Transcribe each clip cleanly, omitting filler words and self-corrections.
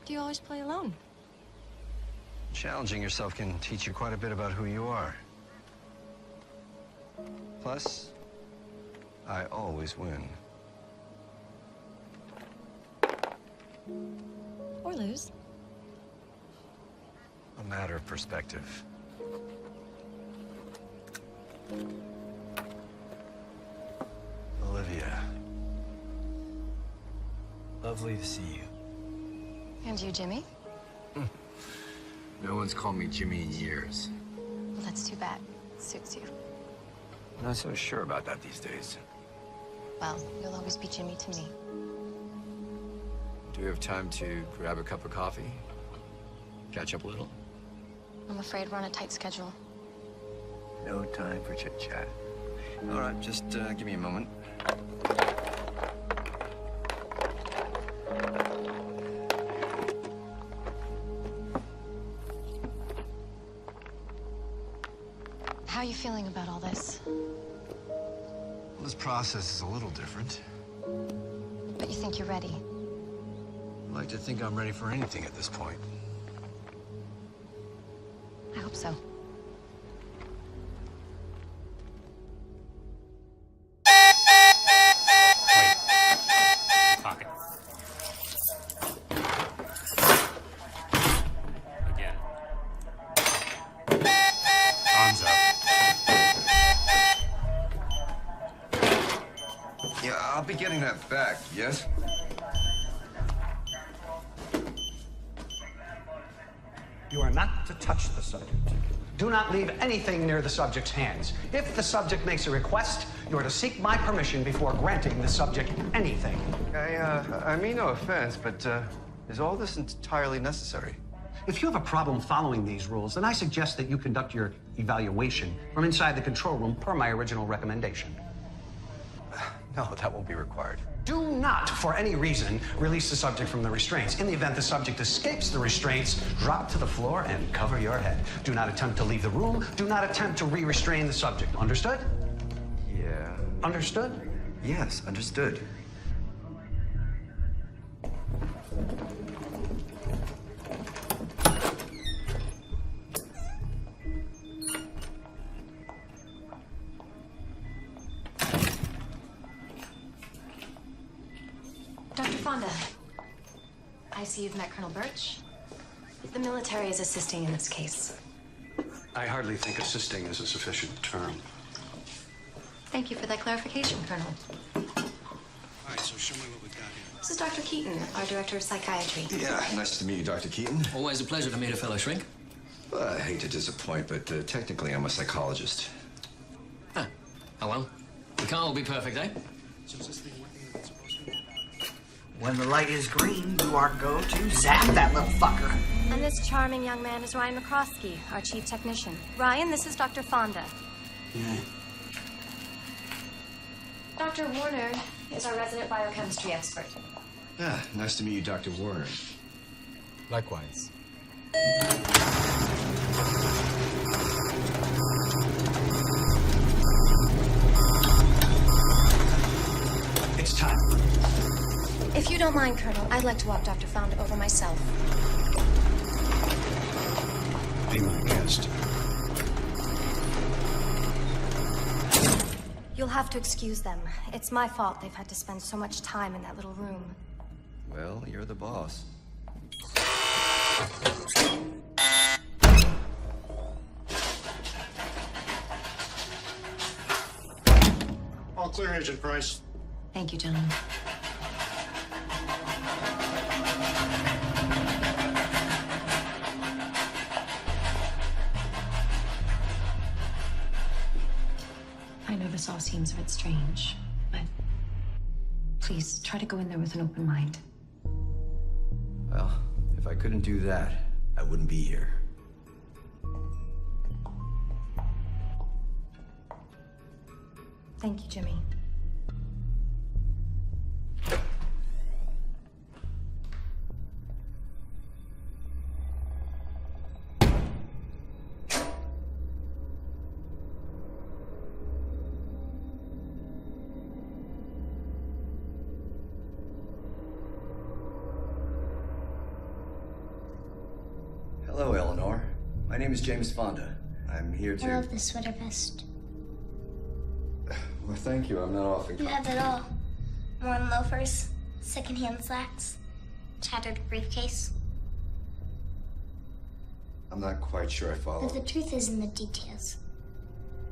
Do you always play alone? Challenging yourself can teach you quite a bit about who you are. Plus, I always win. Or lose. A matter of perspective. Olivia. Lovely to see you. And you, Jimmy? No one's called me Jimmy in years. Well, that's too bad. Suits you. I'm not so sure about that these days. Well, you'll always be Jimmy to me. Do we have time to grab a cup of coffee? Catch up a little? I'm afraid we're on a tight schedule. No time for chit-chat. All right, just give me a moment. How are you feeling about all this? Well, this process is a little different. But you think you're ready? I like to think I'm ready for anything at this point. I hope so. Talking. Again. Arms up. Yeah, I'll be getting that back, yes? You are not to touch the subject. Do not leave anything near the subject's hands. If the subject makes a request, you are to seek my permission before granting the subject anything. I mean no offense, but is all this entirely necessary? If you have a problem following these rules, then I suggest that you conduct your evaluation from inside the control room per my original recommendation. No, that won't be required. Do not, for any reason, release the subject from the restraints. In the event the subject escapes the restraints, drop to the floor and cover your head. Do not attempt to leave the room. Do not attempt to re-restrain the subject. Understood? Yeah. Understood? Yes, understood. Dr. Fonda, I see you've met Colonel Birch. The military is assisting in this case. I hardly think assisting is a sufficient term. Thank you for that clarification, Colonel. All right, so show me what we've got here. This is Dr. Keaton, our director of psychiatry. Yeah, nice to meet you, Dr. Keaton. Always a pleasure to meet a fellow shrink. Well, I hate to disappoint, but technically I'm a psychologist. Huh. Oh well. We can't all be perfect, eh? When the light is green, you are go to zap that little fucker. And this charming young man is Ryan McCroskey, our chief technician. Ryan, this is Dr. Fonda. Yeah. Dr. Warner is our resident biochemistry expert. Yeah, nice to meet you, Dr. Warner. Likewise. It's time. If you don't mind, Colonel, I'd like to walk Dr. Fonda over myself. Be my guest. You'll have to excuse them. It's my fault they've had to spend so much time in that little room. Well, you're the boss. All clear, Agent Price. Thank you, gentlemen. I know this all seems a bit strange, but please try to go in there with an open mind. Well, if I couldn't do that, I wouldn't be here. Thank you, Jimmy. Hello, Eleanor. My name is James Fonda. I'm here to... I love this sweater vest. Well, thank you. I'm not often... You have it all. Worn loafers, secondhand slacks, tattered briefcase. I'm not quite sure I follow. But the truth is in the details.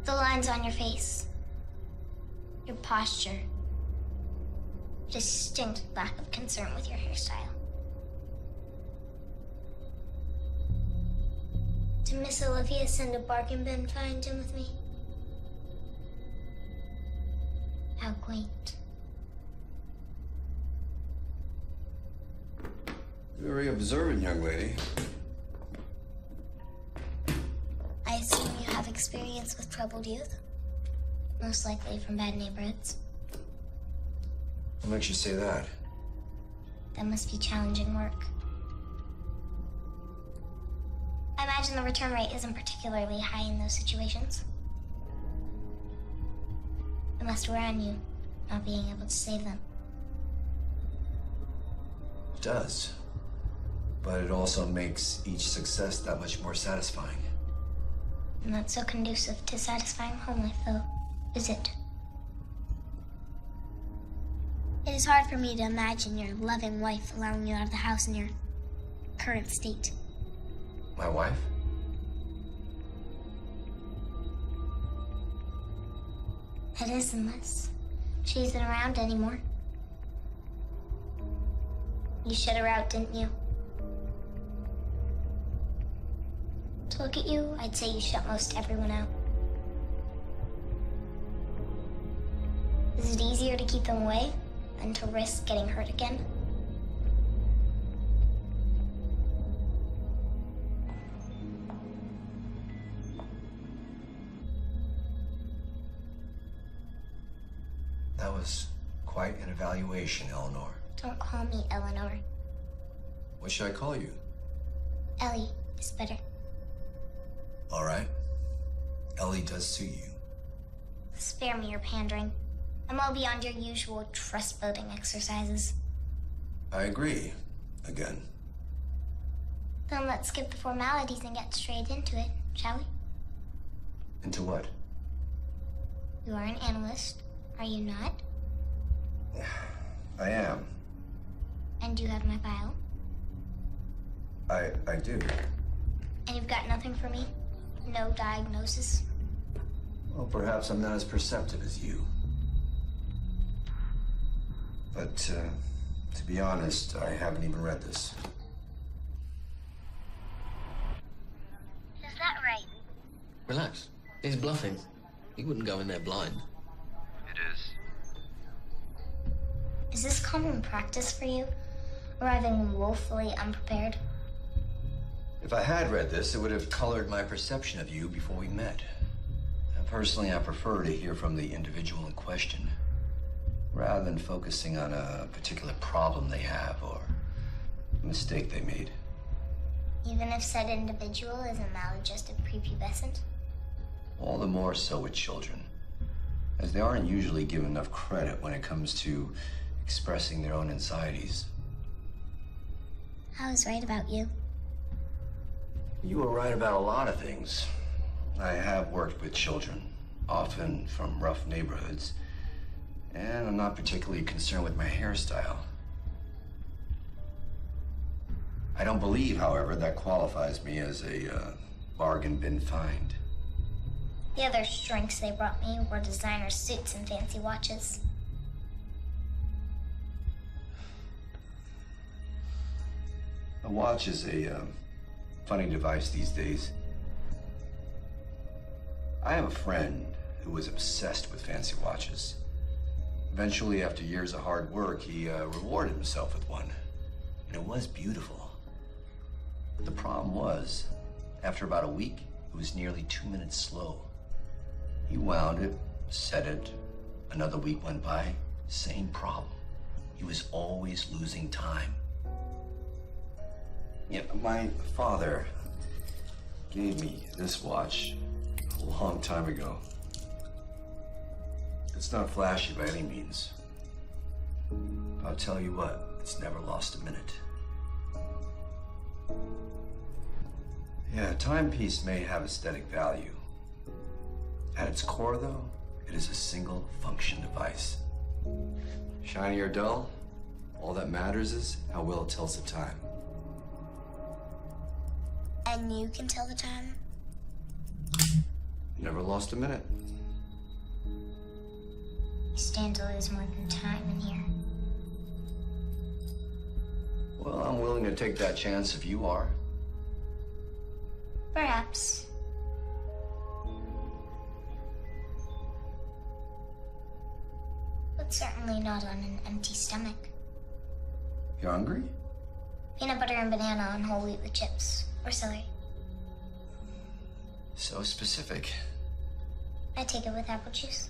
The lines on your face. Your posture. Distinct lack of concern with your hairstyle. Did Miss Olivia send a bargain bin find in with me? How quaint. Very observant, young lady. I assume you have experience with troubled youth? Most likely from bad neighborhoods. What makes you say that? That must be challenging work. I imagine the return rate isn't particularly high in those situations. It must wear on you, not being able to save them. It does. But it also makes each success that much more satisfying. Not so conducive to satisfying home life, though, is it? It is hard for me to imagine your loving wife allowing you out of the house in your current state. My wife? It is, unless she isn't around anymore. You shut her out, didn't you? To look at you, I'd say you shut most everyone out. Is it easier to keep them away than to risk getting hurt again? That was quite an evaluation, Eleanor. Don't call me Eleanor. What should I call you? Ellie is better. All right. Ellie does suit you. Spare me your pandering. I'm well beyond your usual trust-building exercises. I agree. Again. Then let's skip the formalities and get straight into it, shall we? Into what? You are an analyst, are you not? I am. And you have my file? I do. And you've got nothing for me? No diagnosis? Well, perhaps I'm not as perceptive as you. But, to be honest, I haven't even read this. Is that right? Relax. He's bluffing. He wouldn't go in there blind. It is. Is this common practice for you? Arriving woefully unprepared? If I had read this, it would have colored my perception of you before we met. And personally, I prefer to hear from the individual in question, rather than focusing on a particular problem they have or a mistake they made. Even if said individual is a maladjusted prepubescent? All the more so with children, as they aren't usually given enough credit when it comes to expressing their own anxieties. I was right about you. You were right about a lot of things. I have worked with children, often from rough neighborhoods, and I'm not particularly concerned with my hairstyle. I don't believe, however, that qualifies me as a bargain bin find. The other strengths they brought me were designer suits and fancy watches. A watch is a funny device these days. I have a friend who was obsessed with fancy watches. Eventually, after years of hard work, he rewarded himself with one. And it was beautiful. But the problem was, after about a week, it was nearly 2 minutes slow. He wound it, set it. Another week went by, same problem. He was always losing time. Yeah, my father gave me this watch a long time ago. It's not flashy by any means. I'll tell you what, it's never lost a minute. Yeah, a timepiece may have aesthetic value. At its core, though, it is a single function device. Shiny or dull, all that matters is how well it tells the time. And you can tell the time? Never lost a minute. You stand to lose more than time in here. Well, I'm willing to take that chance if you are. Perhaps. But certainly not on an empty stomach. You hungry? Peanut butter and banana on whole wheat with chips. Or celery. So specific. I take it with apple juice.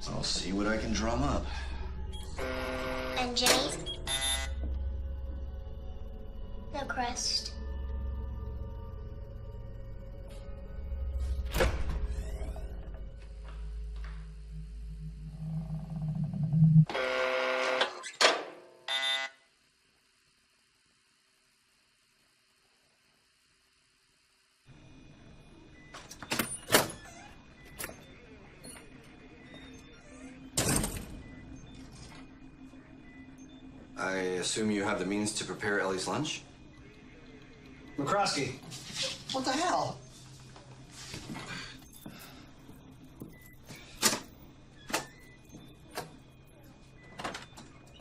I'll see what I can drum up. And Jenny? No crust. I assume you have the means to prepare Ellie's lunch? McCroskey, what the hell?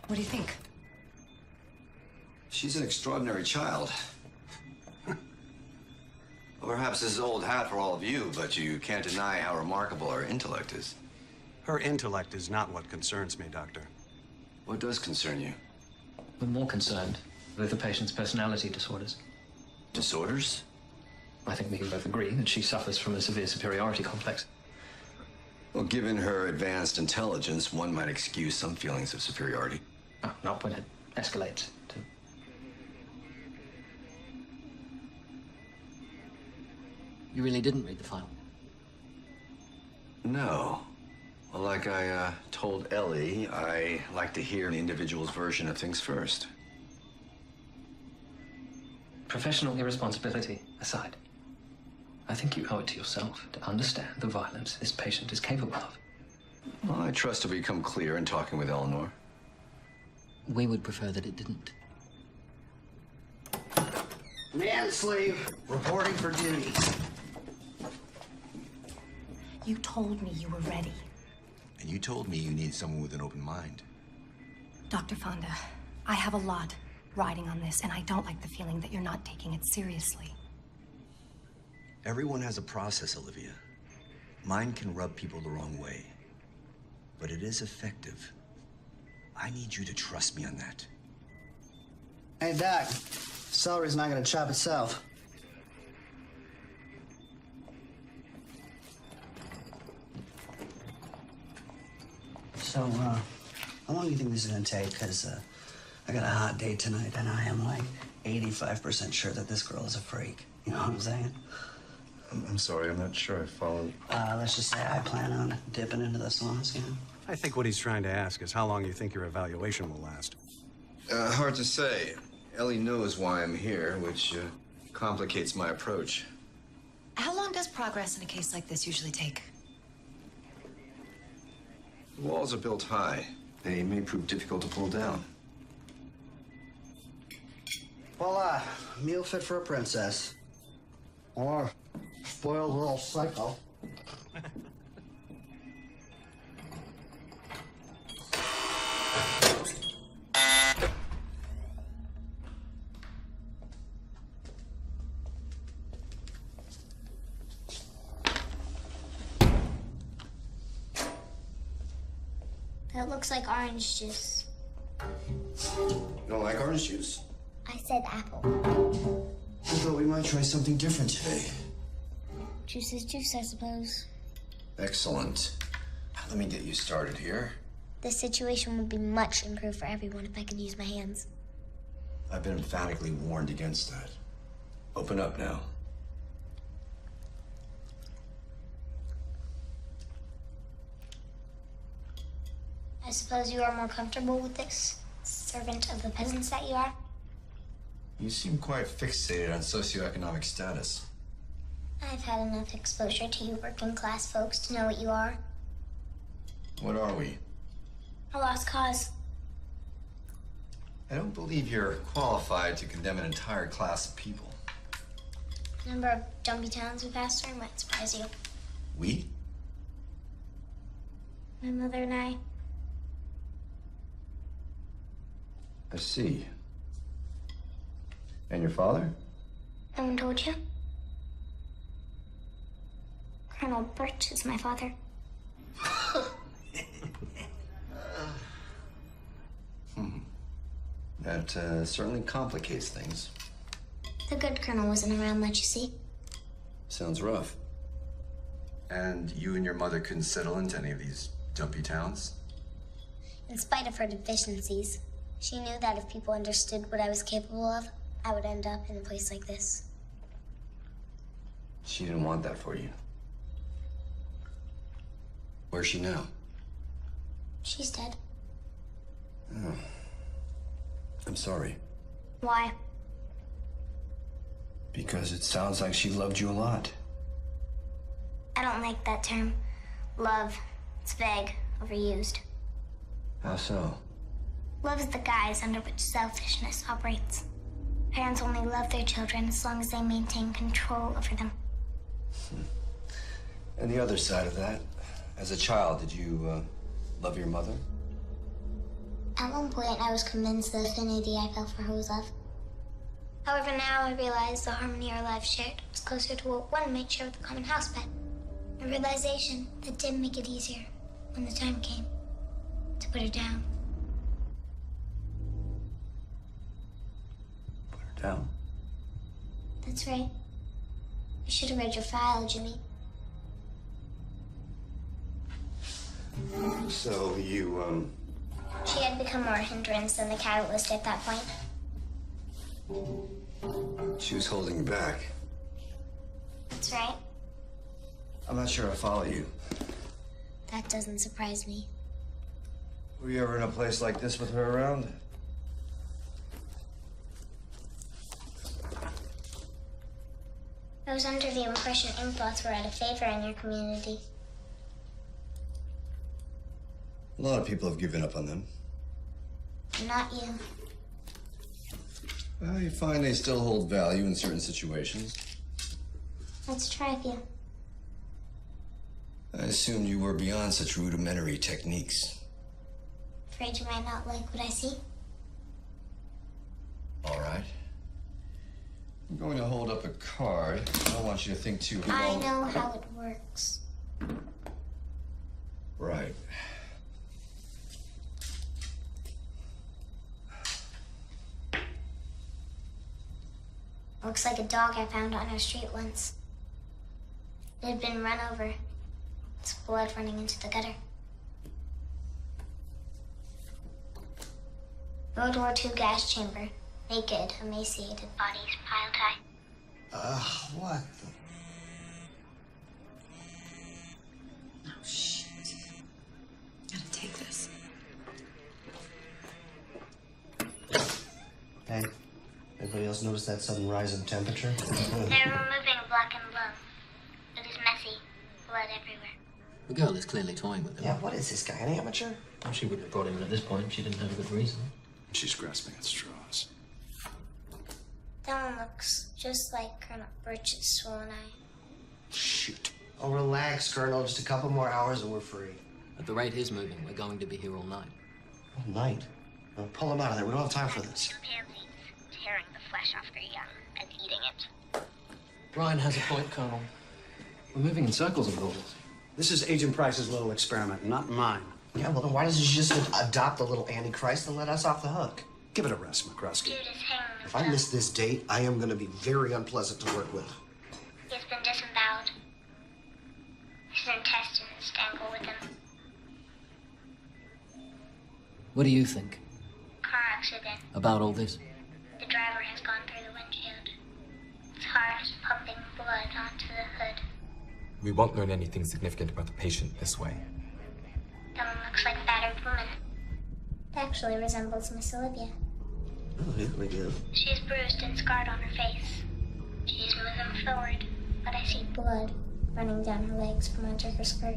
What do you think? She's an extraordinary child. Well, perhaps this is old hat for all of you, but you can't deny how remarkable her intellect is. Her intellect is not what concerns me, Doctor. What does concern you? We're more concerned with the patient's personality disorders. Disorders? I think we can both agree that she suffers from a severe superiority complex. Well, given her advanced intelligence, one might excuse some feelings of superiority. Oh, not when it escalates to... You really didn't read the file? No. Well, like I told Ellie, I like to hear the individual's version of things first. Professional irresponsibility aside, I think you owe it to yourself to understand the violence this patient is capable of. Well, I trust to become clear in talking with Eleanor. We would prefer that it didn't. Man slave, reporting for duty. You told me you were ready. And you told me you need someone with an open mind. Dr. Fonda, I have a lot riding on this, and I don't like the feeling that you're not taking it seriously. Everyone has a process, Olivia. Mine can rub people the wrong way. But it is effective. I need you to trust me on that. Hey, Doc. Celery's not gonna chop itself. So, how long do you think this is gonna take? Because, I got a hot date tonight, and I am like 85% sure that this girl is a freak. You know what I'm saying? I'm sorry, I'm not sure I followed. Let's just say I plan on dipping into the sauce, you know? I think what he's trying to ask is how long you think your evaluation will last. Hard to say. Ellie knows why I'm here, which complicates my approach. How long does progress in a case like this usually take? The walls are built high. They may prove difficult to pull down. Well, meal fit for a princess. Or spoiled little psycho. That looks like orange juice. You don't like orange juice? I said apple. I thought we might try something different today. Juice is juice, I suppose. Excellent. Let me get you started here. This situation would be much improved for everyone if I could use my hands. I've been emphatically warned against that. Open up now. I suppose you are more comfortable with this, servant of the peasants that you are? You seem quite fixated on socioeconomic status. I've had enough exposure to you working class folks to know what you are. What are we? A lost cause. I don't believe you're qualified to condemn an entire class of people. The number of dumpy towns we passed through might surprise you. We? My mother and I. I see. And your father? No one told you? Colonel Birch is my father. That certainly complicates things. The good colonel wasn't around much, you see. Sounds rough. And you and your mother couldn't settle into any of these dumpy towns? In spite of her deficiencies, she knew that if people understood what I was capable of, I would end up in a place like this. She didn't want that for you. Where's she now? She's dead. Oh. I'm sorry. Why? Because it sounds like she loved you a lot. I don't like that term. Love. It's vague, overused. How so? Love is the guise under which selfishness operates. Parents only love their children as long as they maintain control over them. And the other side of that, as a child, did you love your mother? At one point, I was convinced the affinity I felt for her was love. However, now I realize the harmony our lives shared was closer to what one might share with a common house pet. A realization that did make it easier when the time came to put her down. Put her down? That's right. I should have read your file, Jimmy. So you, She had become more a hindrance than the catalyst at that point. she was holding you back. That's right. I'm not sure I follow you. That doesn't surprise me. Were you ever in a place like this with her around? I was under the impression ink blots were out of favor in your community. A lot of people have given up on them. Not you. I find they still hold value in certain situations. Let's try a few. I assumed you were beyond such rudimentary techniques. Afraid you might not like what I see? All right. I'm going to hold up a card. I don't want you to think too I long. know how it works. Right. Looks like a dog I found on our street once. It had been run over. Its blood running into the gutter. World War II gas chamber. Naked, emaciated bodies piled high. What the? Oh, shit. Gotta take this. Hey, anybody else notice that sudden rise in temperature? They're removing a blackened lung. It is messy. Blood everywhere. The girl is clearly toying with him. Yeah, what is this guy, an amateur? Well, she wouldn't have brought him in at this point if she didn't have a good reason. She's grasping at straws. That one looks just like Colonel Birch's swollen eye. Shoot. Oh, relax, Colonel. Just a couple more hours and we're free. At the rate he's moving, we're going to be here all night. All night? Well, pull him out of there. We don't have time for this. Chimpanzees tearing the flesh off their young and eating it. Brian has a point, Colonel. We're moving in circles of orders. This is Agent Price's little experiment, not mine. Yeah, well, then why doesn't she just adopt a little Antichrist and let us off the hook? Give it a rest, McCroskey. Dude is hanging If I miss this date, I am going to be very unpleasant to work with. He's been disemboweled. His intestines dangle with him. What do you think Car accident. about all this? The driver has gone through the windshield. His heart is pumping blood onto the hood. We won't learn anything significant about the patient this way. That one looks like a battered woman. It actually resembles Miss Olivia. Oh, yeah, we do. She's bruised and scarred on her face. She's moving forward, but I see blood running down her legs from under her skirt.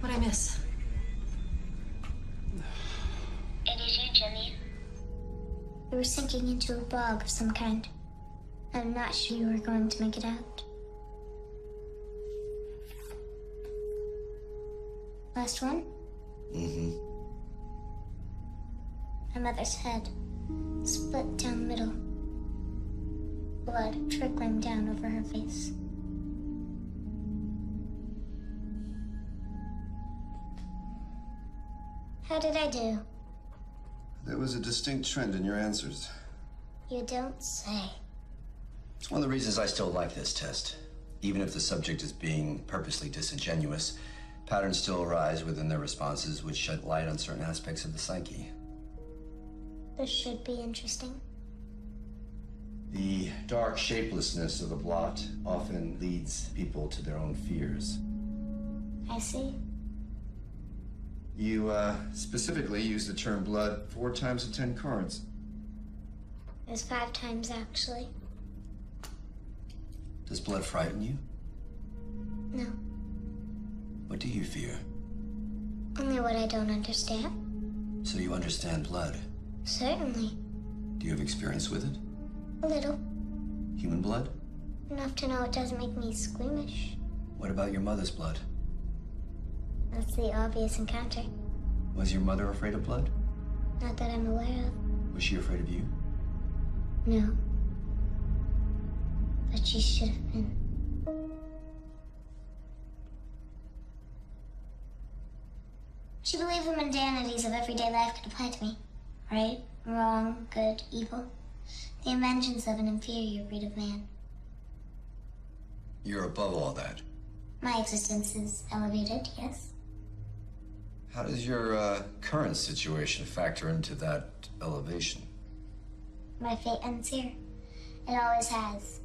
What'd I miss? It is you, Jimmy. You were sinking into a bog of some kind. I'm not sure you were going to make it out. Last one? Mm-hmm. My mother's head, split down the middle. Blood trickling down over her face. How did I do? There was a distinct trend in your answers. You don't say. It's one of the reasons I still like this test. Even if the subject is being purposely disingenuous, patterns still arise within their responses which shed light on certain aspects of the psyche. This should be interesting. The dark shapelessness of the blot often leads people to their own fears. I see. You specifically used the term blood 4 times in 10 cards. It was 5 times, actually. Does blood frighten you? No. What do you fear? Only what I don't understand. So you understand blood. Certainly. Do you have experience with it? A little. Human blood? Enough to know it doesn't make me squeamish. What about your mother's blood? That's the obvious encounter. Was your mother afraid of blood? Not that I'm aware of. Was she afraid of you? No. But she should have been. She believed the mundanities of everyday life could apply to me. Right, wrong, good, evil. The inventions of an inferior breed of man. You're above all that. My existence is elevated, yes. How does your current situation factor into that elevation? My fate ends here. It always has.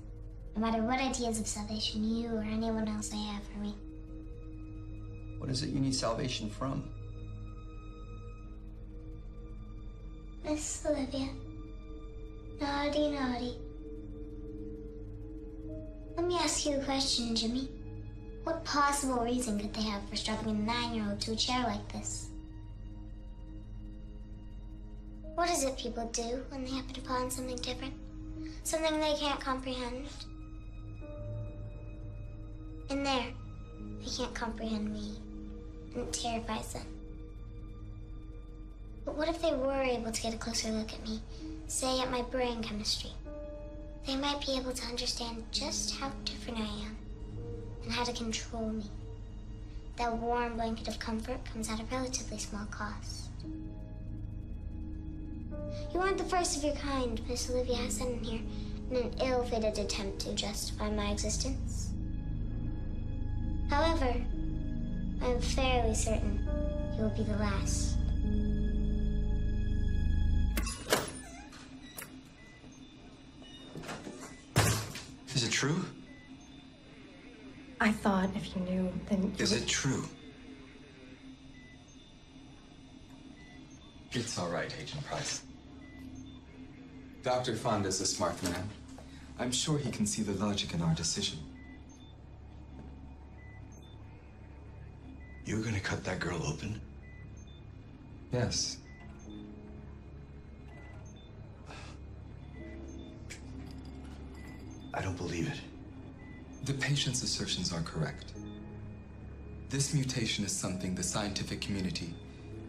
No matter what ideas of salvation you or anyone else may have for me. What is it you need salvation from? Miss Olivia. Naughty, naughty. Let me ask you a question, Jimmy. What possible reason could they have for strapping a 9-year-old to a chair like this? What is it people do when they happen upon something different? Something they can't comprehend? In there, they can't comprehend me, and it terrifies them. But what if they were able to get a closer look at me, say at my brain chemistry? They might be able to understand just how different I am, and how to control me. That warm blanket of comfort comes at a relatively small cost. You aren't the first of your kind Miss Olivia has sent in here in an ill-fated attempt to justify my existence. However, I'm fairly certain you will be the last. Is it true? I thought if you knew, then Is it true? It's all right, Agent Price. Dr. Fonda's a smart man. I'm sure he can see the logic in our decision. You're gonna cut that girl open? Yes. I don't believe it. The patient's assertions are correct. This mutation is something the scientific community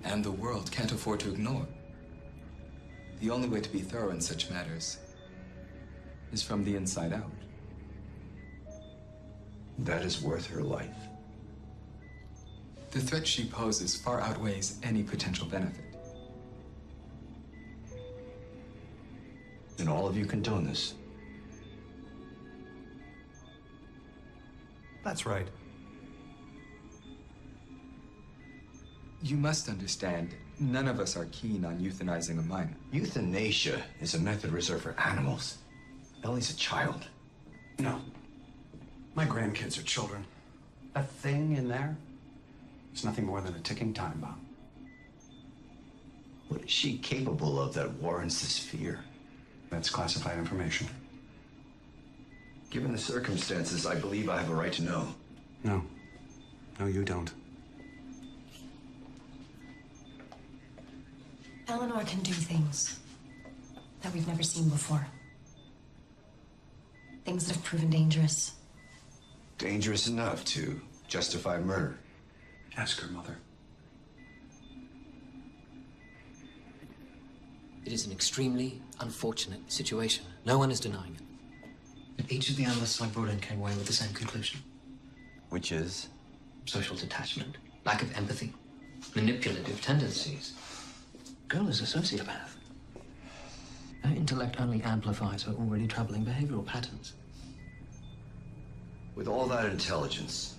and the world can't afford to ignore. The only way to be thorough in such matters is from the inside out. That is worth her life. The threat she poses far outweighs any potential benefit. And all of you condone this. That's right. You must understand, none of us are keen on euthanizing a minor. Euthanasia is a method reserved for animals. Ellie's a child. No. My grandkids are children. That thing in there is nothing more than a ticking time bomb. What is she capable of that warrants this fear? That's classified information. Given the circumstances, I believe I have a right to know. No. No, you don't. Eleanor can do things that we've never seen before. Things that have proven dangerous. Dangerous enough to justify murder. Ask her mother. It is an extremely unfortunate situation. No one is denying it. But each of the analysts I brought in came away with the same conclusion. Which is? Social detachment, lack of empathy, manipulative tendencies. Girl is a sociopath. Her intellect only amplifies her already troubling behavioral patterns. With all that intelligence,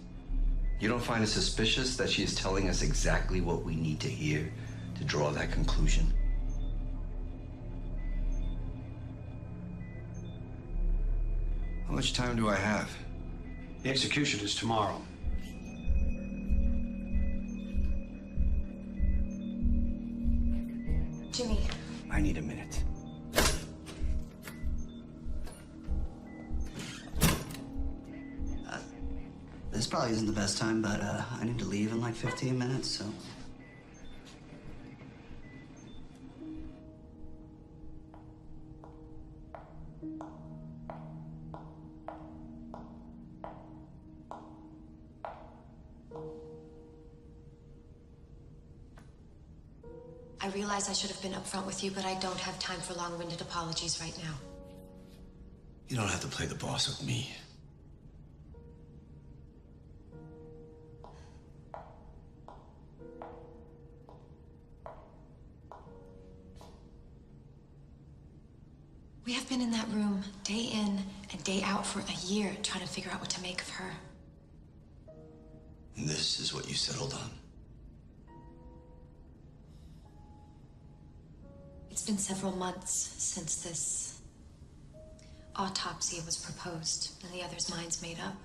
you don't find it suspicious that she is telling us exactly what we need to hear to draw that conclusion? How much time do I have? The execution is tomorrow. Jimmy. I need a minute. This probably isn't the best time, but I need to leave in like 15 minutes, so... I realize I should have been upfront with you, but I don't have time for long-winded apologies right now. You don't have to play the boss with me. We have been in that room day in and day out for a year trying to figure out what to make of her. And this is what you settled on? It's been several months since this autopsy was proposed and the others' minds made up.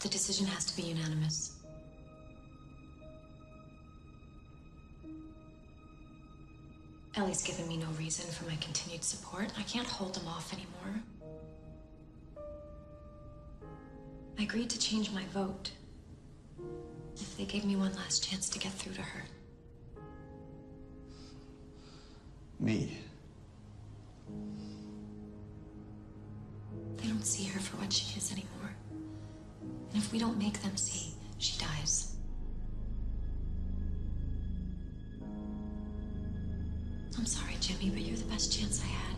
The decision has to be unanimous. Ellie's given me no reason for my continued support. I can't hold him off anymore. I agreed to change my vote if they gave me one last chance to get through to her. Me? They don't see her for what she is anymore. And if we don't make them see, she dies. I'm sorry, Jimmy, but you're the best chance I had.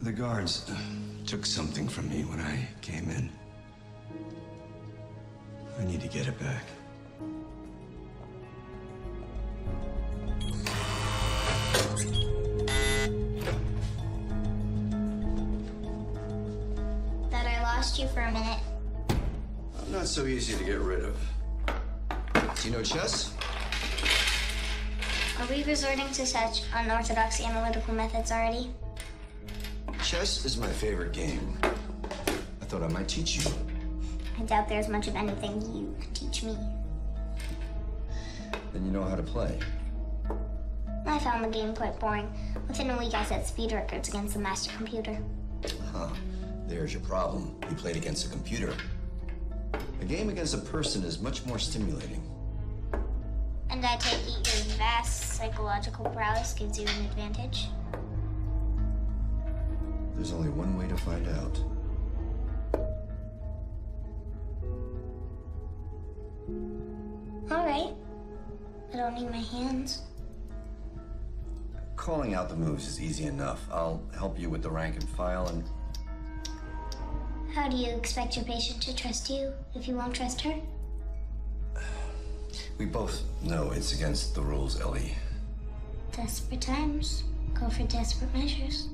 The guards took something from me when I came in. I need to get it back. That I lost you for a minute. I'm not so easy to get rid of. Do you know chess? Are we resorting to such unorthodox analytical methods already? Chess is my favorite game. I thought I might teach you. I doubt there's much of anything you can teach me. Then you know how to play. I found the game quite boring. Within a week, I set speed records against the master computer. Huh. There's your problem. You played against a computer. A game against a person is much more stimulating. And I take it your vast psychological prowess gives you an advantage? There's only one way to find out. All right. I don't need my hands. Calling out the moves is easy enough. I'll help you with the rank and file and... How do you expect your patient to trust you if you won't trust her? We both know it's against the rules, Ellie. Desperate times call for desperate measures.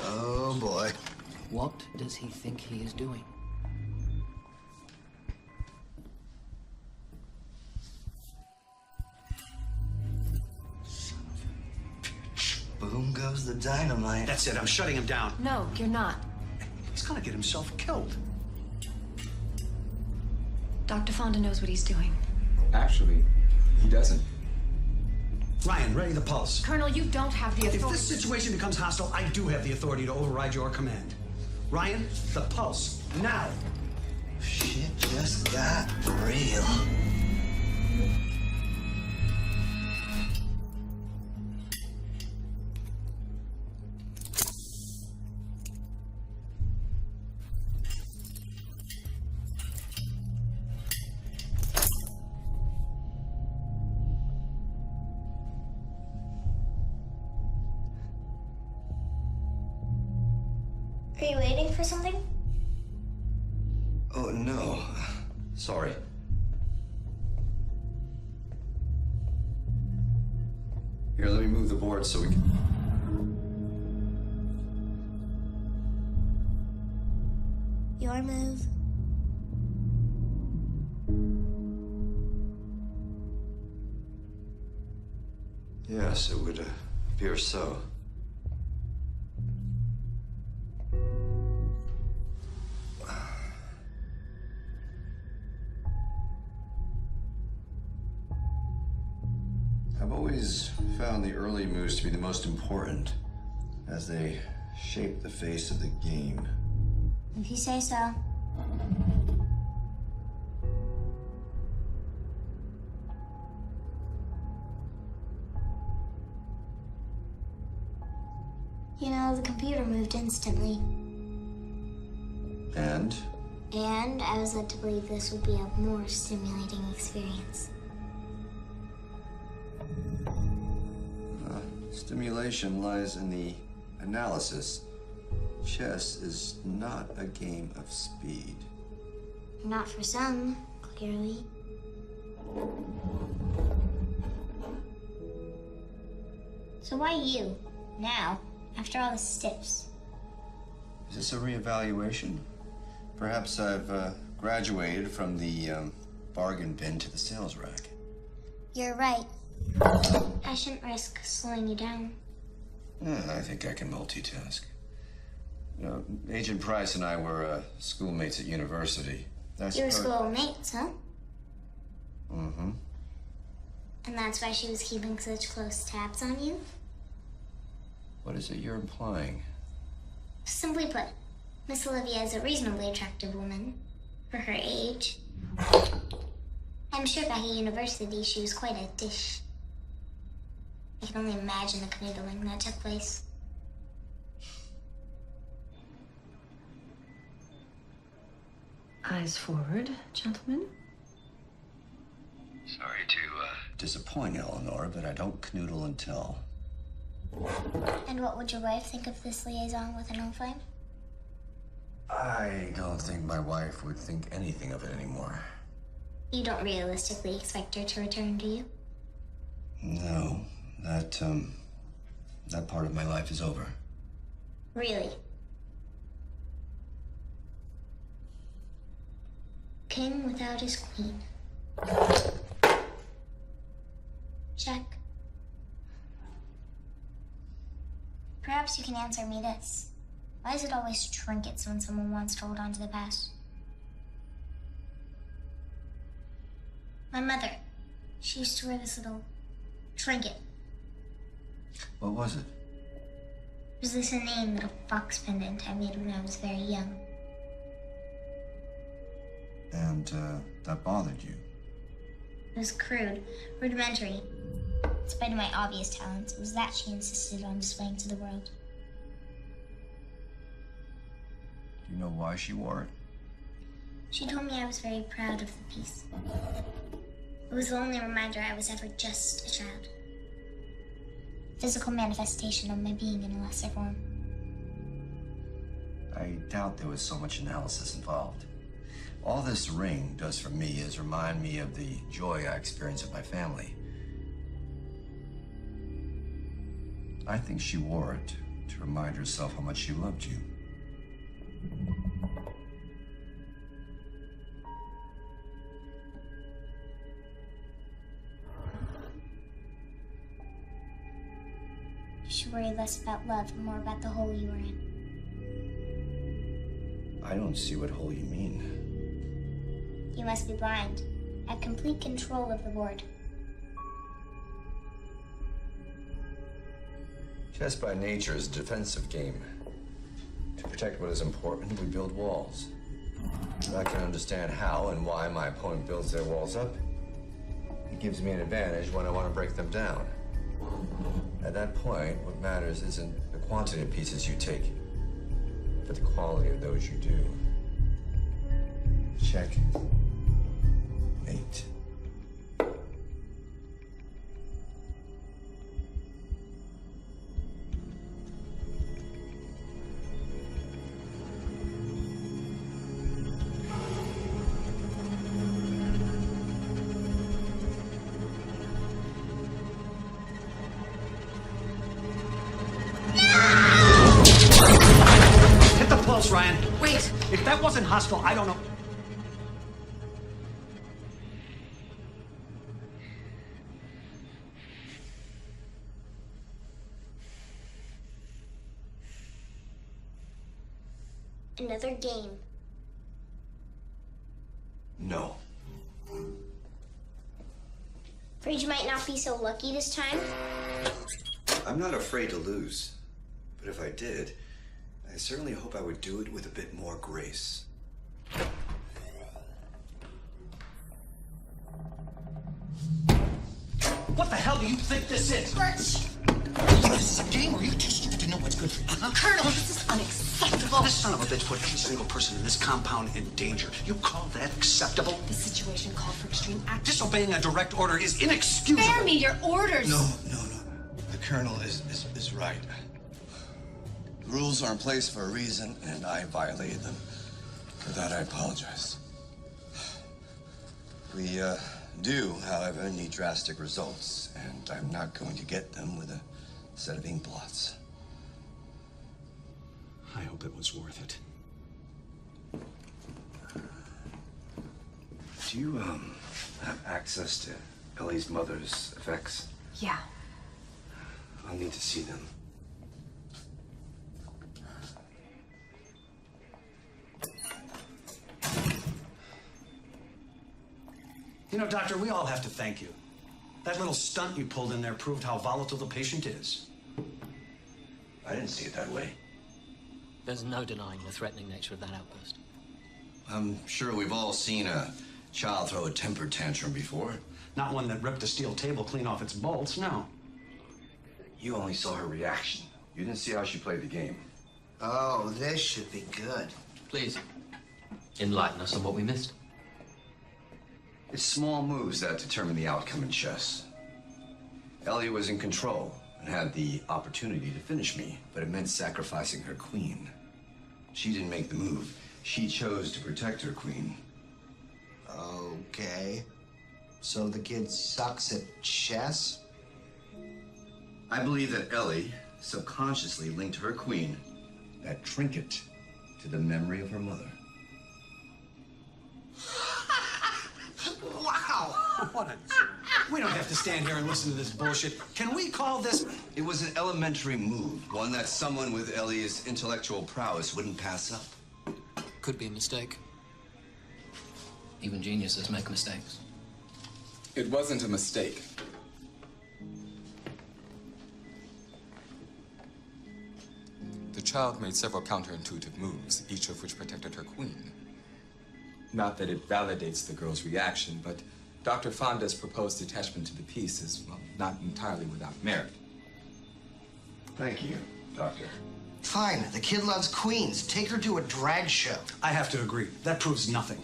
Oh, boy. What does he think he is doing? goes the dynamite. That's it. I'm shutting him down. No, you're not. He's gonna get himself killed. Dr. Fonda knows what he's doing. Actually, he doesn't. Ryan, ready the pulse. Colonel, you don't have the If authority. this situation becomes hostile, I do have the authority to override your command. Ryan, the pulse, now. Shit just got real. Are you waiting for something? Oh, no. Sorry. Here, let me move the board so we can... Your move. Yes, it would appear so. I've always found the early moves to be the most important, as they shape the face of the game. If you say so. You know, the computer moved instantly. And? And I was led to believe this would be a more stimulating experience. Stimulation lies in the analysis. Chess is not a game of speed. Not for some, clearly. So why you? Now? After all the steps? Is this a reevaluation? Perhaps I've graduated from the bargain bin to the sales rack. You're right. I shouldn't risk slowing you down. I think I can multitask. You know, Agent Price and I were schoolmates at university. You were schoolmates, huh? Mm-hmm. And that's why she was keeping such close tabs on you? What is it you're implying? Simply put, Miss Olivia is a reasonably attractive woman for her age. I'm sure back at university she was quite a dish. I can only imagine the canoodling that took place. Eyes forward, gentlemen. Sorry to disappoint Eleanor, but I don't canoodle and tell. And what would your wife think of this liaison with an old flame? I don't think my wife would think anything of it anymore. You don't realistically expect her to return, do you? No, that part of my life is over. Really? King without his queen. Check. Perhaps you can answer me this. Why is it always trinkets when someone wants to hold on to the past? My mother, she used to wear this little trinket. What was it? It was this inane little fox pendant I made when I was very young. And that bothered you? It was crude, rudimentary. In spite of my obvious talents, it was that she insisted on displaying to the world. Do you know why she wore it? She told me I was very proud of the piece. It was the only reminder I was ever just a child. Physical manifestation of my being in a lesser form. I doubt there was so much analysis involved. All this ring does for me is remind me of the joy I experienced with my family. I think she wore it to remind herself how much she loved you. should worry less about love and more about the hole you were in. I don't see what hole you mean. You must be blind. Had complete control of the board. Chess by nature is a defensive game. To protect what is important, we build walls. I can understand how and why my opponent builds their walls up. It gives me an advantage when I want to break them down. At that point, what matters isn't the quantity of pieces you take, but the quality of those you do. Check. Mate. Hit the pulse, Ryan. Wait! If that wasn't hostile, I don't know. Another game. No. Afraid you might not be so lucky this time? I'm not afraid to lose. But if I did, I certainly hope I would do it with a bit more grace. What the hell do you think this is? Birch! This is a game, or you too stupid to know what's good for you? Colonel, this is unacceptable. This son of a bitch put every single person in this compound in danger. You call that acceptable? The situation called for extreme action. Disobeying a direct order is inexcusable. Spare me your orders! No. The Colonel is right. The rules are in place for a reason, and I violated them. For that, I apologize. We do, however, need drastic results, and I'm not going to get them with a set of ink blots. I hope it was worth it. Do you, have access to Ellie's mother's effects? Yeah. I'll need to see them. You know, Doctor, we all have to thank you. That little stunt you pulled in there proved how volatile the patient is. I didn't see it that way. There's no denying the threatening nature of that outburst. I'm sure we've all seen a child throw a temper tantrum before. Not one that ripped a steel table clean off its bolts, no. You only saw her reaction. You didn't see how she played the game. Oh, this should be good. Please, enlighten us on what we missed. It's small moves that determine the outcome in chess. Ellie was in control and had the opportunity to finish me, but it meant sacrificing her queen. She didn't make the move. She chose to protect her queen. Okay. So the kid sucks at chess? I believe that Ellie subconsciously linked her queen, that trinket, to the memory of her mother. Wow! What a... We don't have to stand here and listen to this bullshit. Can we call this... It was an elementary move, one that someone with Ellie's intellectual prowess wouldn't pass up. Could be a mistake. Even geniuses make mistakes. It wasn't a mistake. The child made several counterintuitive moves, each of which protected her queen. Not that it validates the girl's reaction, but Dr. Fonda's proposed attachment to the piece is, well, not entirely without merit. Thank you, Doctor. Fine, the kid loves queens. Take her to a drag show. I have to agree. That proves nothing.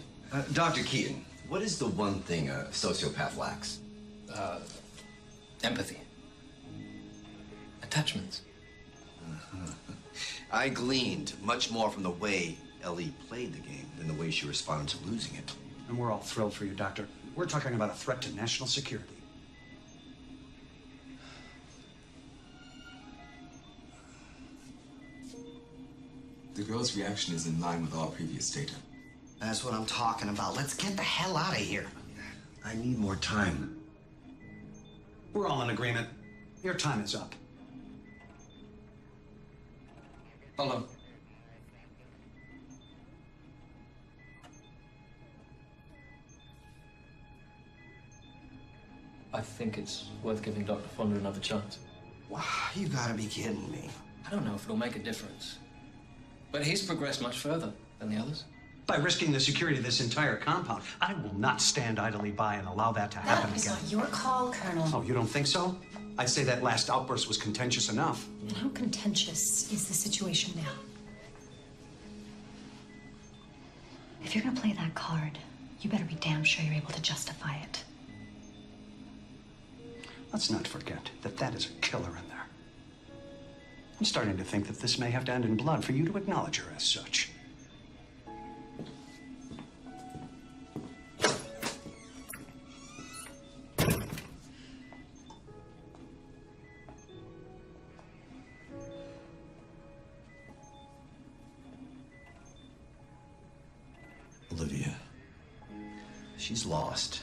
Dr. Keaton, what is the one thing a sociopath lacks? Empathy. Attachments. I gleaned much more from the way Ellie played the game than the way she responded to losing it. And we're all thrilled for you, Doctor. We're talking about a threat to national security. The girl's reaction is in line with all previous data. That's what I'm talking about. Let's get the hell out of here. I need more time. We're all in agreement. Your time is up. Hold on. I think it's worth giving Dr. Fonda another chance. Wow, you gotta be kidding me. I don't know if it'll make a difference. But he's progressed much further than the others. By risking the security of this entire compound, I will not stand idly by and allow that to happen That is again. not your call, Colonel. Oh, you don't think so? I'd say that last outburst was contentious enough. And how contentious is the situation now? If you're gonna play that card, you better be damn sure you're able to justify it. Let's not forget that that is a killer in there. I'm starting to think that this may have to end in blood for you to acknowledge her as such. Olivia, she's lost,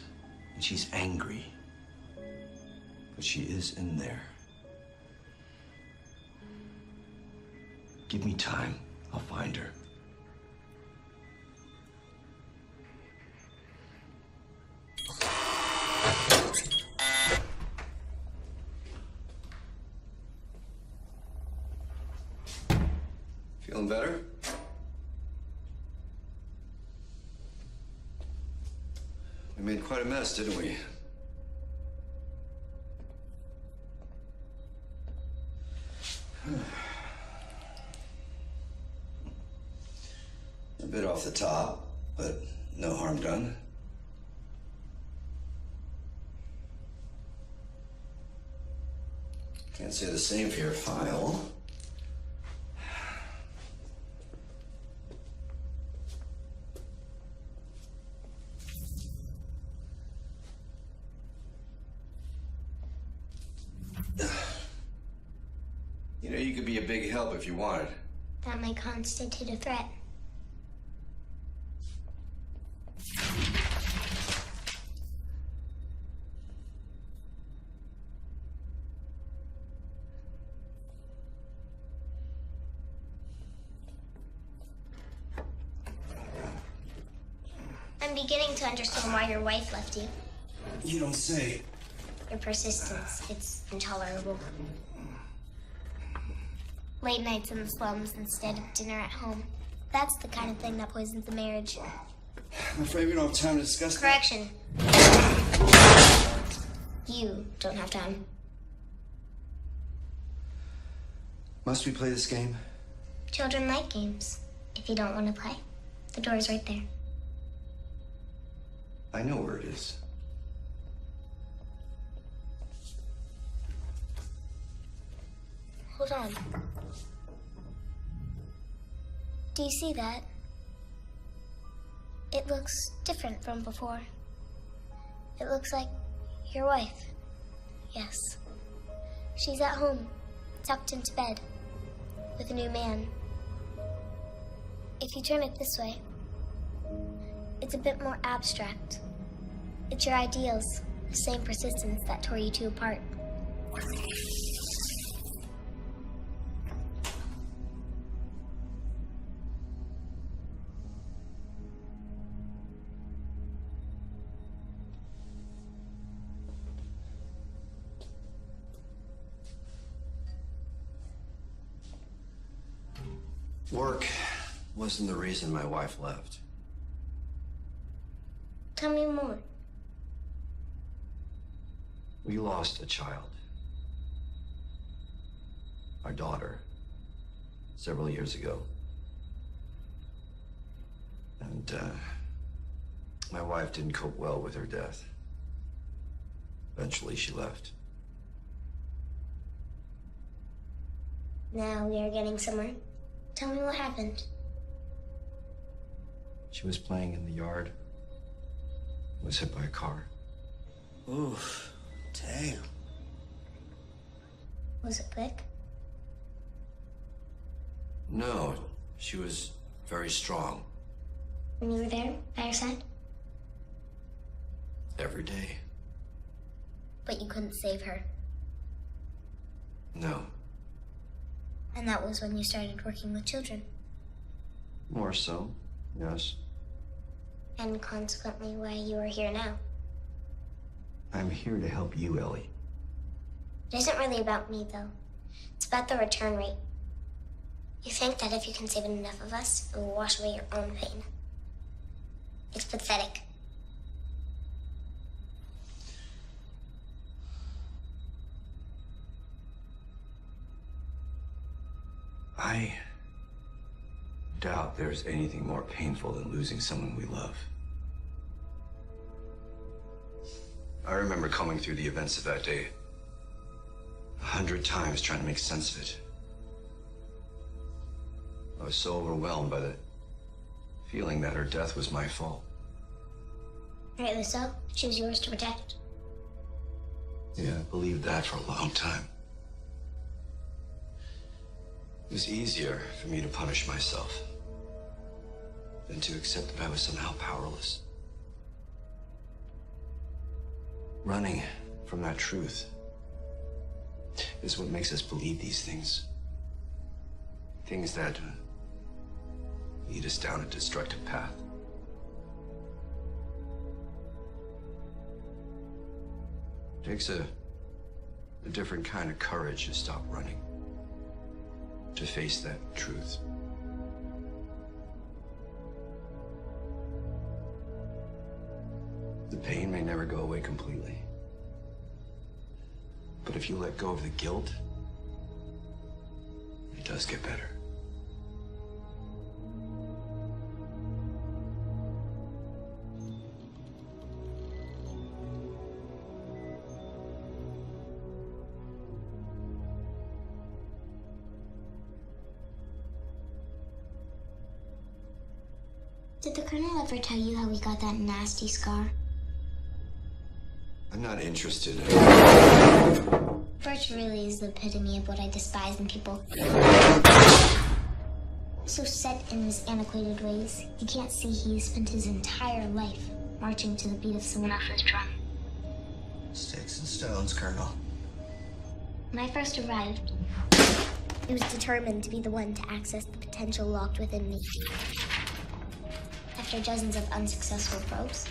and she's angry. But she is in there. Give me time. I'll find her. Feeling better? We made quite a mess, didn't we? A bit off the top, but no harm done. Can't say the same for your file. You know, you could be a big help if you wanted. That might constitute a threat. I'm beginning to understand why your wife left you. You don't say. Your persistence, it's intolerable. Late nights in the slums instead of dinner at home. That's the kind of thing that poisons the marriage. I'm afraid we don't have time to discuss Correction. You don't have time. Must we play this game? Children like games. If you don't want to play, the door's right there. I know where it is. Hold on. Do you see that? It looks different from before. It looks like your wife. Yes. She's at home, tucked into bed, with a new man. If you turn it this way, it's a bit more abstract. It's your ideals, the same persistence that tore you two apart. Work wasn't the reason my wife left. Tell me more. We lost a child. Our daughter. Several years ago. And, my wife didn't cope well with her death. Eventually, she left. Now we are getting somewhere. Tell me what happened. She was playing in the yard. Was hit by a car. Oof. Damn. Was it quick? No, she was very strong. When you were there, by her side? Every day. But you couldn't save her. No. And that was when you started working with children. More so, yes. And consequently why you are here now. I'm here to help you, Ellie. It isn't really about me, though. It's about the return rate. You think that if you can save enough of us, it will wash away your own pain. It's pathetic. I doubt there's anything more painful than losing someone we love. I remember combing through the events of that day 100 times trying to make sense of it. I was so overwhelmed by the feeling that her death was my fault. Rightly so. She was yours to protect. Yeah, I believed that for a long time. It was easier for me to punish myself than to accept that I was somehow powerless. Running from that truth is what makes us believe these things. Things that lead us down a destructive path. It takes a different kind of courage to stop running, to face that truth. The pain may never go away completely, but if you let go of the guilt, it does get better. Did the Colonel ever tell you how we got that nasty scar? I'm not interested in... Birch really is the epitome of what I despise in people. So set in his antiquated ways, you can't see he spent his entire life marching to the beat of someone else's drum. Sticks and stones, Colonel. When I first arrived, he was determined to be the one to access the potential locked within me. After dozens of unsuccessful probes,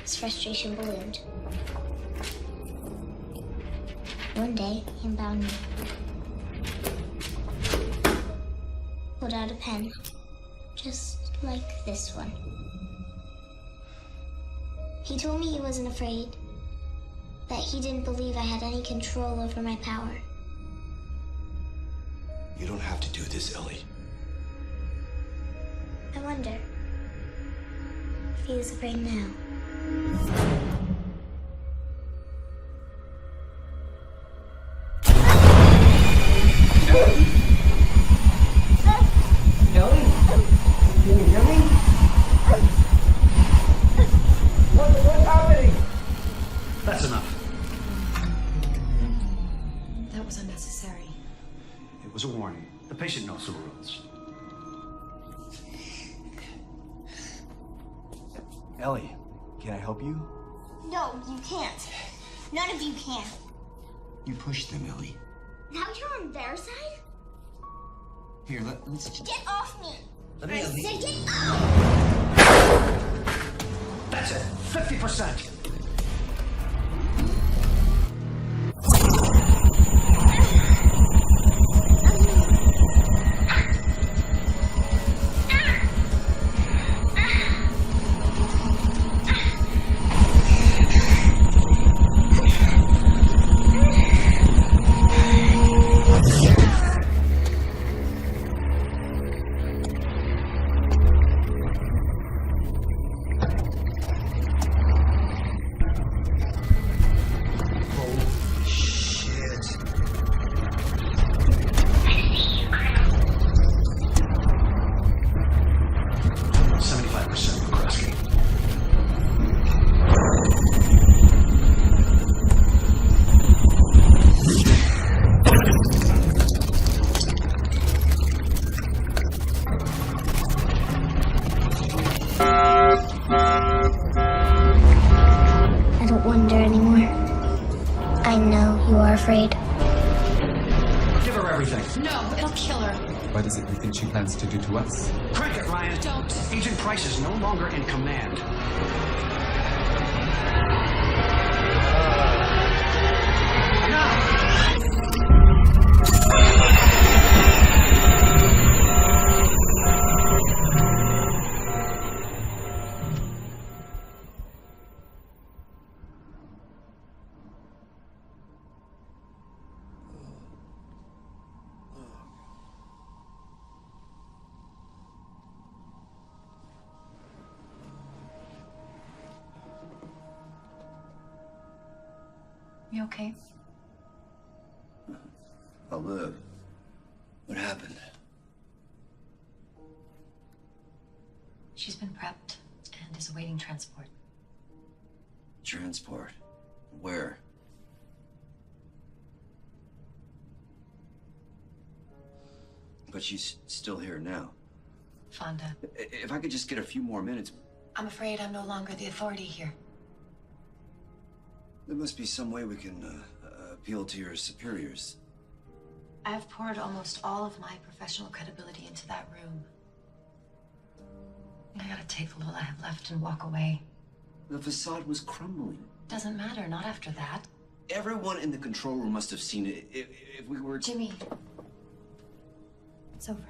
his frustration ballooned. One day, he unbound me. Pulled out a pen, just like this one. He told me he wasn't afraid, that he didn't believe I had any control over my power. You don't have to do this, Ellie. I wonder if he is afraid now. Ellie? Can you hear me? What's happening? That's enough. That was unnecessary. It was a warning. The patient knows the rules. Ellie, can I help you? No, you can't. None of you can. You pushed them, Ellie. Now you're on their side? Here, let's... Get off me! Let me Say get off! That's it. 50%. I don't wonder anymore. I know you are afraid. Give her everything. everything. No, it'll kill her. What is it you think she plans to do to us? Crank it, Ryan. Don't. Agent Price is no longer in command. You okay? I'll live. What happened? She's been prepped and is awaiting transport. Transport? Where? But she's still here now. Fonda. If I could just get a few more minutes. I'm afraid I'm no longer the authority here. There must be some way we can appeal to your superiors. I've poured almost all of my professional credibility into that room. I gotta take the little I have left and walk away. The facade was crumbling. Doesn't matter, not after that. Everyone in the control room must have seen it. If we were... Jimmy. It's over.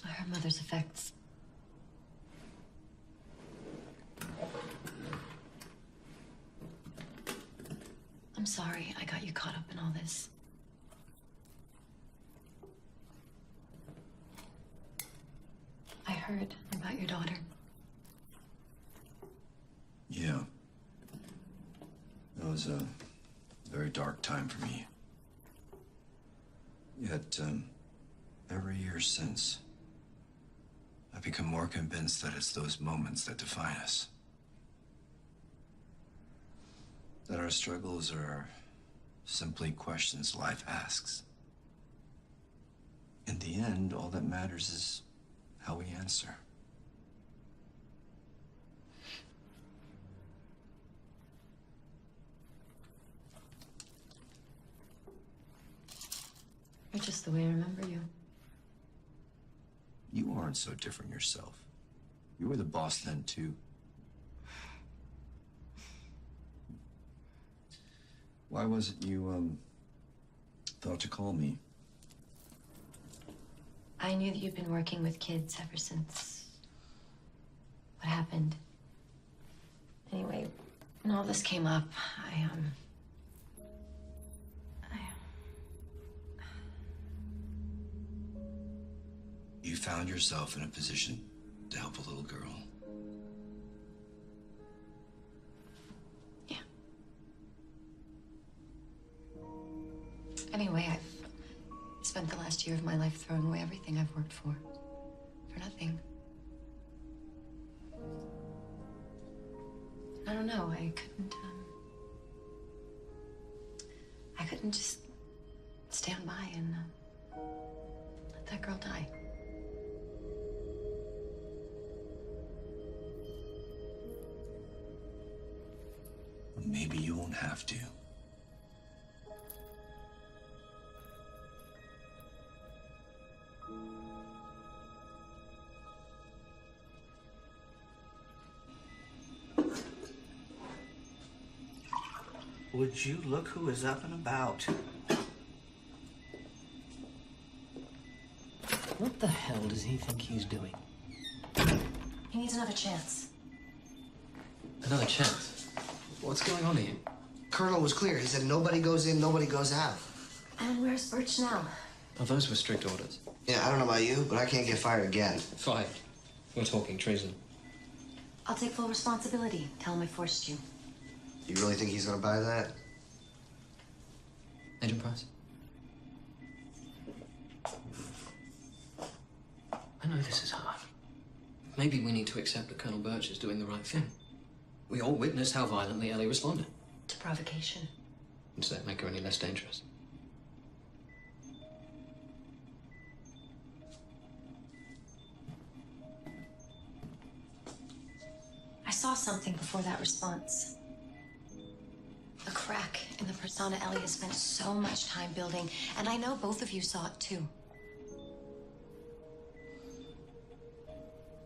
Her mother's effects. I'm sorry I got you caught up in all this. I heard about your daughter. Yeah. That was a very dark time for me. Yet, every year since, I've become more convinced that it's those moments that define us. That our struggles are simply questions life asks. In the end, all that matters is how we answer. You're just the way I remember you. You aren't so different yourself. You were the boss then, too. Why was it you, thought to call me? I knew that you'd been working with kids ever since what happened. Anyway, when all this came up, You found yourself in a position to help a little girl. Yeah. Anyway, I've spent the last year of my life throwing away everything I've worked for nothing. I don't know, I couldn't just stand by and let that girl die. Maybe you won't have to. Would you look who is up and about? What the hell does he think he's doing? He needs another chance. Another chance? What's going on here? Colonel was clear. He said nobody goes in, nobody goes out. And where's Birch now? Oh, those were strict orders. Yeah, I don't know about you, but I can't get fired again. Fired. We're talking treason. I'll take full responsibility. Tell him I forced you. You really think he's gonna buy that? Agent Price? I know this is hard. Maybe we need to accept that Colonel Birch is doing the right thing. We all witnessed how violently Ellie responded. To provocation. Does that make her any less dangerous? saw something before that response. A crack in the persona Ellie has spent so much time building, and I know both of you saw it too.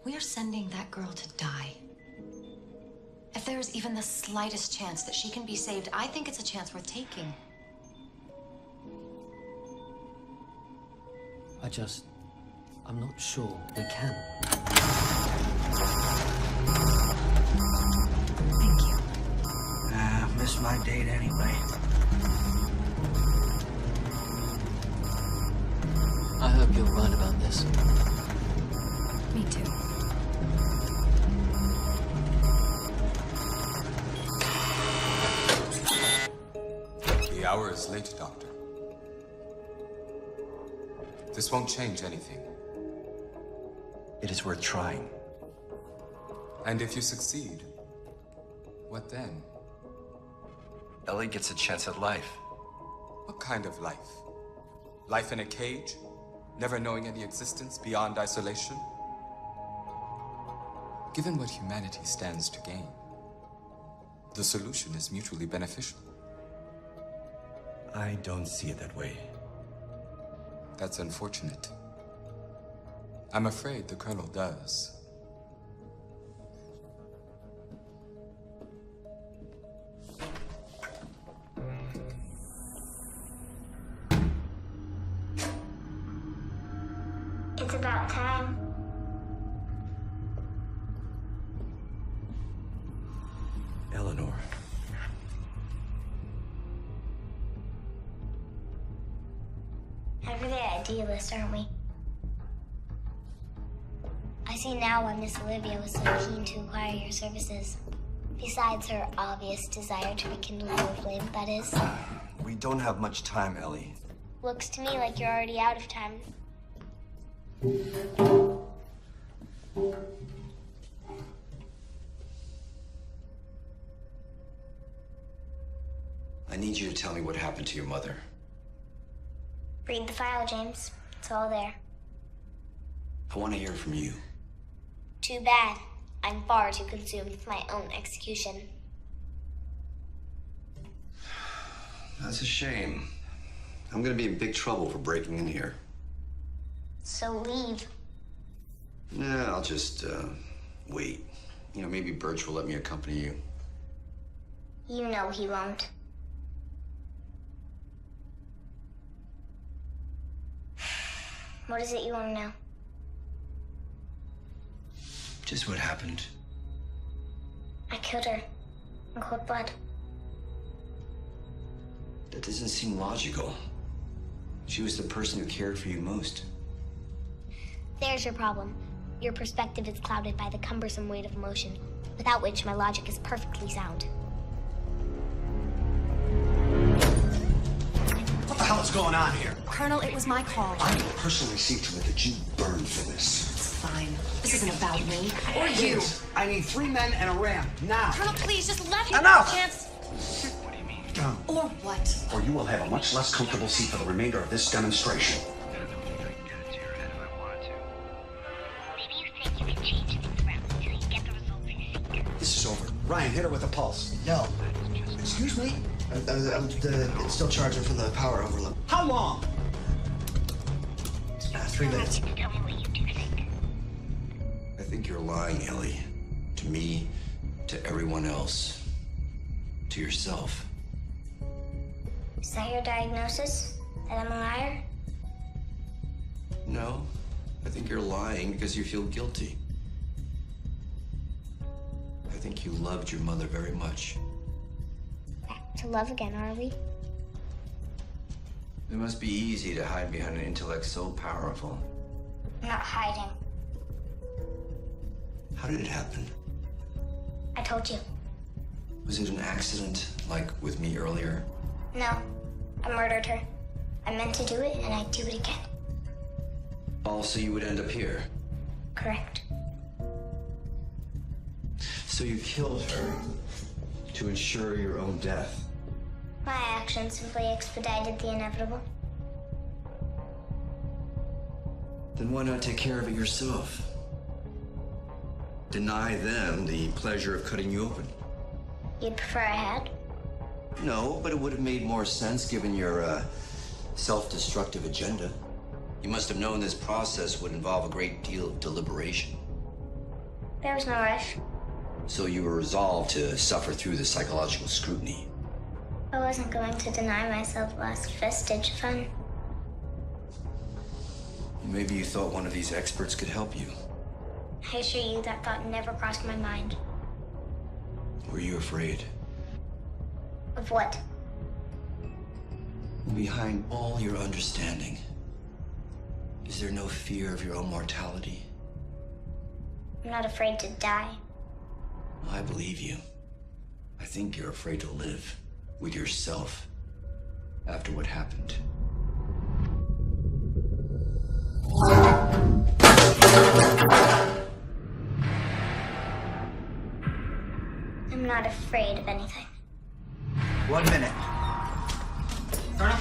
We are sending that girl to die. If there is even the slightest chance that she can be saved, I think it's a chance worth taking. I'm not sure we can. Thank you. Missed my date anyway. I hope you're right about this. Me too. The hour is late, Doctor. This won't change anything. It is worth trying. And if you succeed, what then? Ellie gets a chance at life. What kind of life? Life in a cage? Never knowing any existence beyond isolation? Given what humanity stands to gain, the solution is mutually beneficial. I don't see it that way. That's unfortunate. I'm afraid the Colonel does. It's about time. Eleanor. Everyday idealists, aren't we? I see now why Miss Olivia was so keen to acquire your services. Besides her obvious desire to rekindle your flame, that is. We don't have much time, Ellie. Looks to me like you're already out of time. I need you to tell me what happened to your mother. Read the file, James. It's all there. I want to hear from you. Too bad. I'm far too consumed with my own execution. That's a shame. I'm gonna be in big trouble for breaking in here. So leave. Nah, I'll just, wait. You know, maybe Birch will let me accompany you. You know he won't. What is it you want to know? Just what happened. I killed her. In cold blood. That doesn't seem logical. She was the person who cared for you most. There's your problem. Your perspective is clouded by the cumbersome weight of emotion, without which my logic is perfectly sound. What the hell is going on here? Colonel, it was my call. I will personally see to it that you burn for this. It's fine. This isn't about me or you. I need 3 men and a ram, now. Colonel, please, just let me Enough! have a chance. Or what? Or you will have a much less comfortable seat for the remainder of this demonstration. Maybe you think you can change things around until you get the results you seek. This is over. Ryan, hit her with a pulse. No. Excuse me? It's still charging from the power overload. How long? 3 minutes. Just tell me what you do think. I think you're lying, Ellie. To me, to everyone else. To yourself. Is that your diagnosis? That I'm a liar? No, I think you're lying because you feel guilty. I think you loved your mother very much. Back to love again, are we? It must be easy to hide behind an intellect so powerful. I'm not hiding. How did it happen? I told you. Was it an accident, like with me earlier? No, I murdered her. I meant to do it, and I'd do it again. Also, you would end up here. Correct. So you killed her to ensure your own death. My action simply expedited the inevitable. Then why not take care of it yourself? deny them the pleasure of cutting you open. You'd prefer I had? No, but it would have made more sense given your self-destructive agenda. You must have known this process would involve a great deal of deliberation. There was no rush. So you were resolved to suffer through the psychological scrutiny. I wasn't going to deny myself the last vestige of fun. Maybe you thought one of these experts could help you. I assure you that thought never crossed my mind. Were you afraid? Of what? Behind all your understanding, is there no fear of your own mortality? I'm not afraid to die. I believe you. I think you're afraid to live with yourself after what happened. I'm not afraid of anything. 1 minute. Colonel?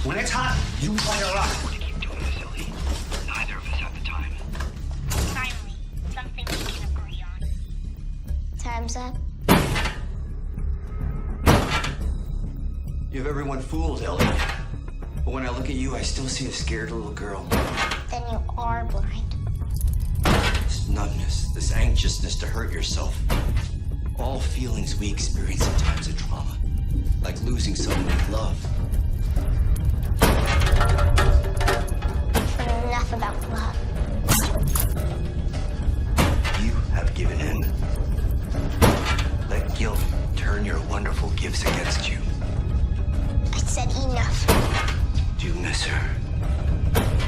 When it's hot, you fire up. Keep doing this, Ellie. Neither of us have the time. Finally, something we can agree on. Time's up. You have everyone fooled, Ellie. But when I look at you, I still see a scared little girl. Then you are blind. This numbness, this anxiousness to hurt yourself. All feelings we experience in times of trauma. Like losing someone we love. Enough about love. You have given in. Let guilt turn your wonderful gifts against you. I said enough. Do you miss her?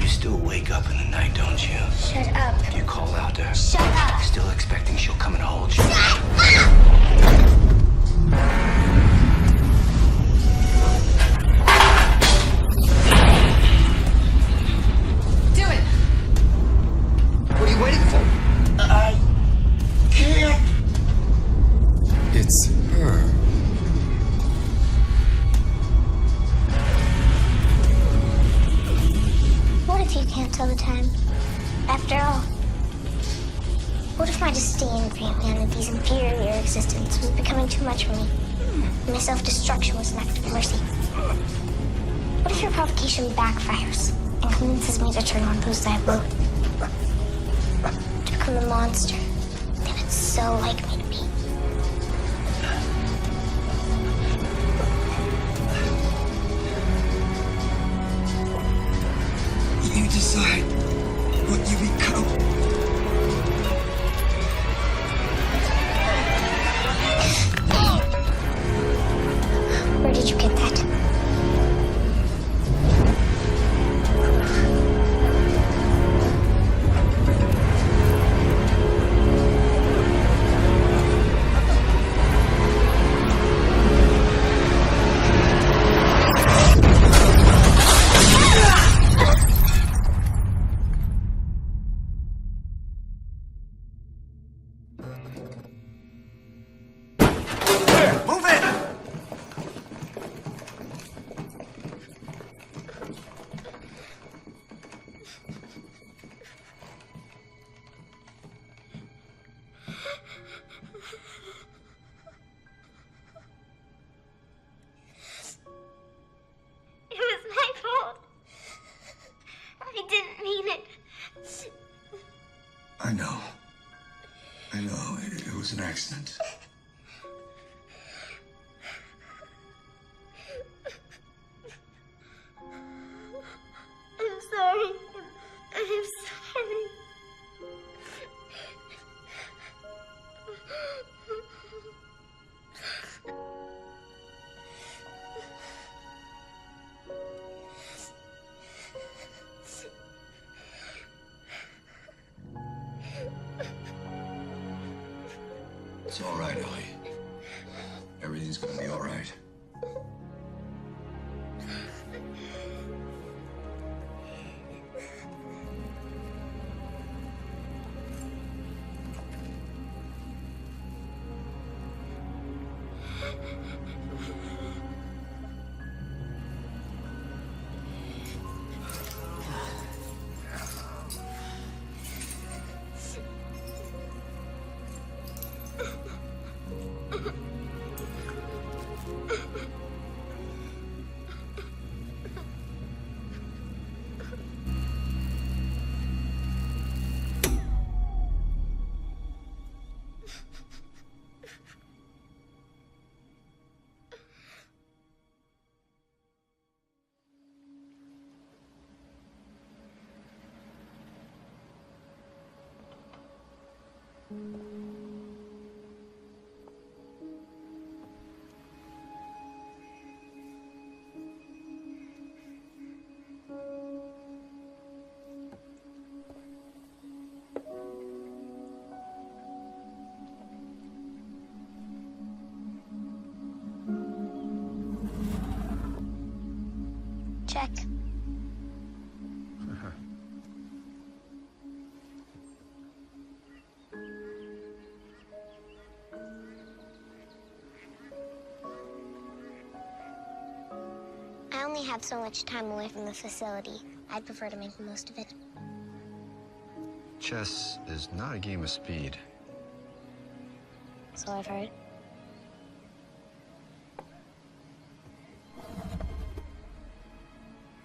You still wake up in the night, don't you? Shut up. Do you call out to her? Shut up. Still expecting she'll come and hold you? Shut up! Do it! What are you waiting for? I can't. It's her. What if you can't tell the time? After all, what if my disdain for Ant-Man and these inferior existence was becoming too much for me? My self-destruction was an act of mercy. What if your provocation backfires and convinces me to turn on those I love? To become the monster that it's so like me to be. You decide what you become. Where did you get that? Move it! It was my fault. I didn't mean it. I know. It was an accident. I'm sorry. I'm sorry. It's all right, Ellie. Everything's gonna be all right. Check. I only have so much time away from the facility. I'd prefer to make the most of it. Chess is not a game of speed. So I've heard.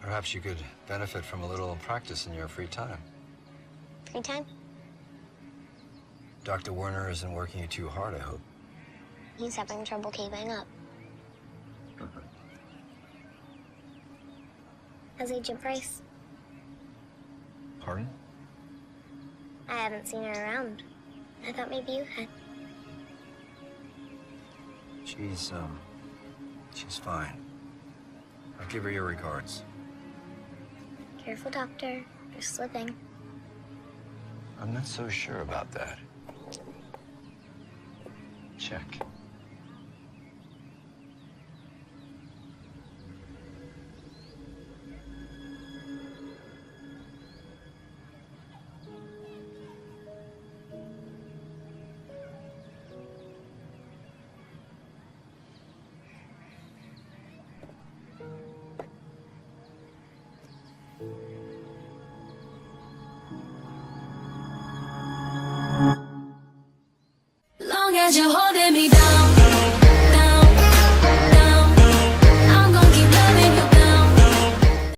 Perhaps you could benefit from a little practice in your free time. Free time? Dr. Werner isn't working you too hard, I hope. He's having trouble keeping up. How's Agent Price? Pardon? I haven't seen her around. I thought maybe you had. She's fine. I'll give her your regards. Careful, Doctor. You're slipping. I'm not so sure about that. Check.